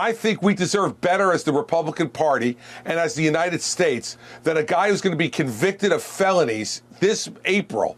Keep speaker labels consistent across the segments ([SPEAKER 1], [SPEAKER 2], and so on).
[SPEAKER 1] I think we deserve better as the Republican Party and as the United States than a guy who's going to be convicted of felonies this April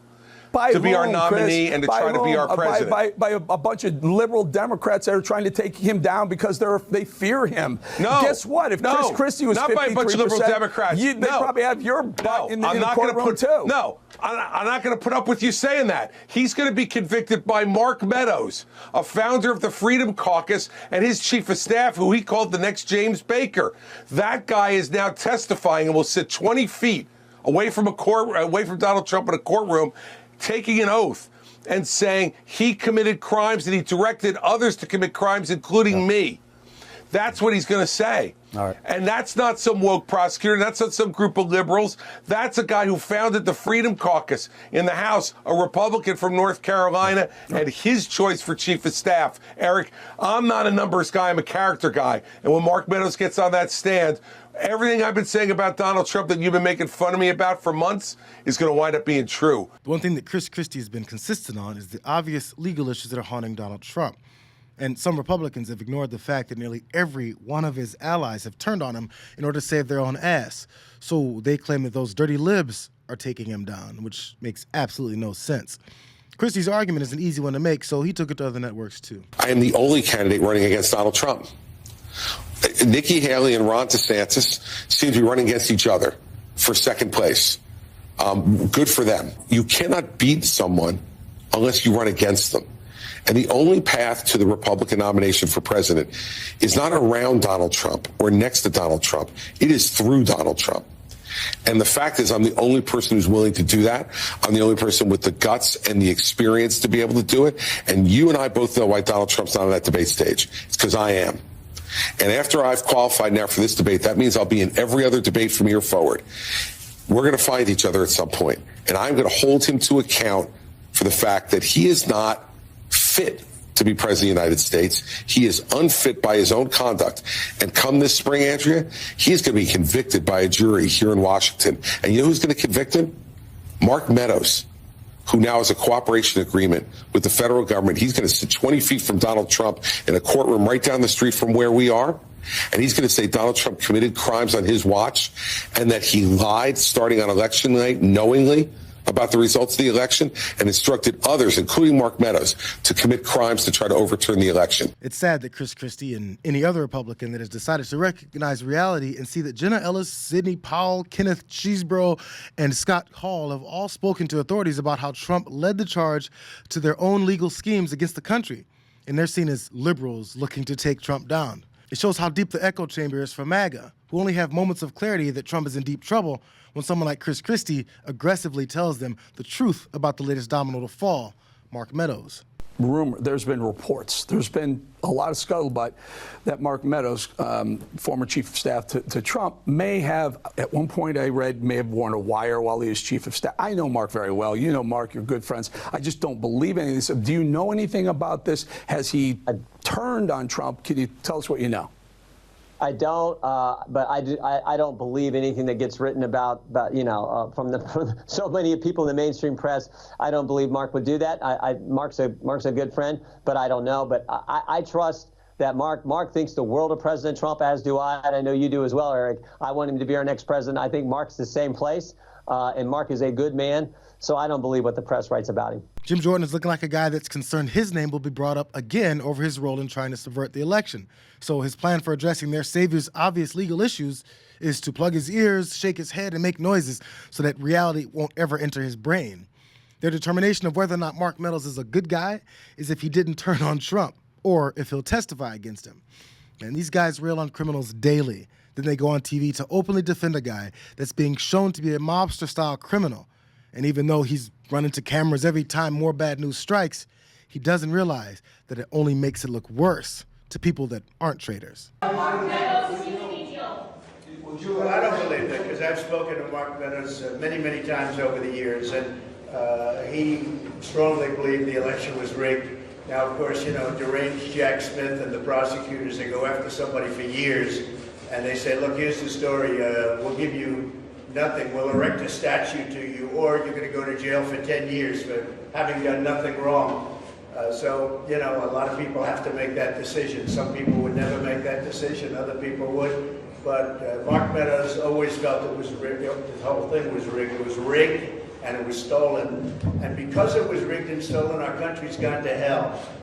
[SPEAKER 1] to be our nominee and to try to be our president.
[SPEAKER 2] By a bunch of liberal Democrats that are trying to take him down because they fear him.
[SPEAKER 1] No.
[SPEAKER 2] Guess what? If Chris Christie was 53%,
[SPEAKER 1] not by a bunch of liberal Democrats.
[SPEAKER 2] They probably have your butt in the courtroom too.
[SPEAKER 1] No, I'm not going to put up with you saying that. He's going to be convicted by Mark Meadows, a founder of the Freedom Caucus, and his chief of staff, who he called the next James Baker. That guy is now testifying and will sit 20 feet away from Donald Trump in a courtroom, taking an oath and saying he committed crimes and he directed others to commit crimes, including me. That's what he's going to say.
[SPEAKER 2] All right.
[SPEAKER 1] And that's not some woke prosecutor. That's not some group of liberals. That's a guy who founded the Freedom Caucus in the House, a Republican from North Carolina, and his choice for chief of staff. Eric, I'm not a numbers guy. I'm a character guy. And when Mark Meadows gets on that stand, everything I've been saying about Donald Trump that you've been making fun of me about for months is going to wind up being true.
[SPEAKER 3] The one thing that Christie has been consistent on is the obvious legal issues that are haunting Donald Trump. And some Republicans have ignored the fact that nearly every one of his allies have turned on him in order to save their own ass. So they claim that those dirty libs are taking him down, which makes absolutely no sense. Christie's argument is an easy one to make, so he took it to other networks too.
[SPEAKER 4] I am the only candidate running against Donald Trump. Nikki Haley and Ron DeSantis seem to be running against each other for second place. Good for them. You cannot beat someone unless you run against them. And the only path to the Republican nomination for president is not around Donald Trump or next to Donald Trump. It is through Donald Trump. And the fact is, I'm the only person who's willing to do that. I'm the only person with the guts and the experience to be able to do it. And you and I both know why Donald Trump's not on that debate stage. It's because I am. And after I've qualified now for this debate, that means I'll be in every other debate from here forward. We're going to find each other at some point. And I'm going to hold him to account for the fact that he is not fit to be president of the United States. He is unfit by his own conduct. And come this spring, Andrea, he's going to be convicted by a jury here in Washington. And you know who's going to convict him? Mark Meadows, who now has a cooperation agreement with the federal government. He's going to sit 20 feet from Donald Trump in a courtroom right down the street from where we are. And he's going to say Donald Trump committed crimes on his watch and that he lied starting on election night knowingly about the results of the election and instructed others, including Mark Meadows, to commit crimes to try to overturn the election.
[SPEAKER 3] It's sad that Chris Christie and any other Republican that has decided to recognize reality and see that Jenna Ellis, Sidney Powell, Kenneth Chesebro, and Scott Hall have all spoken to authorities about how Trump led the charge to their own legal schemes against the country. And they're seen as liberals looking to take Trump down. It shows how deep the echo chamber is for MAGA, who only have moments of clarity that Trump is in deep trouble when someone like Chris Christie aggressively tells them the truth about the latest domino to fall, Mark Meadows.
[SPEAKER 2] There's been reports. There's been a lot of scuttlebutt that Mark Meadows, former chief of staff to Trump, may have, at one point I read, may have worn a wire while he was chief of staff. I know Mark very well. You know Mark, you're good friends. I just don't believe any of this. Do you know anything about this? Has he turned on Trump? Can you tell us what you know?
[SPEAKER 5] I don't, but I don't believe anything that gets written about from so many people in the mainstream press. I don't believe Mark would do that. Mark's a good friend, but I don't know. But I trust that Mark thinks the world of President Trump, as do I, and I know you do as well, Eric. I want him to be our next president. I think Mark's the same place, and Mark is a good man. So I don't believe what the press writes about him.
[SPEAKER 3] Jim Jordan is looking like a guy that's concerned his name will be brought up again over his role in trying to subvert the election. So his plan for addressing their savior's obvious legal issues is to plug his ears, shake his head, and make noises so that reality won't ever enter his brain. Their determination of whether or not Mark Meadows is a good guy is if he didn't turn on Trump or if he'll testify against him. And these guys rail on criminals daily. Then they go on TV to openly defend a guy that's being shown to be a mobster-style criminal. And even though he's run into cameras every time more bad news strikes, he doesn't realize that it only makes it look worse to people that aren't traitors.
[SPEAKER 6] Well, I don't believe that because I've spoken to Mark Meadows many, many times over the years, and he strongly believed the election was rigged. Now, of course, deranged Jack Smith and the prosecutors, they go after somebody for years, and they say, look, here's the story, we'll give you nothing, we'll erect a statue to you, or you're going to go to jail for 10 years for having done nothing wrong. So, you know, a lot of people have to make that decision. Some people would never make that decision. Other people would. But Mark Meadows always felt it was rigged. The whole thing was rigged. It was rigged and it was stolen. And because it was rigged and stolen, our country's gone to hell.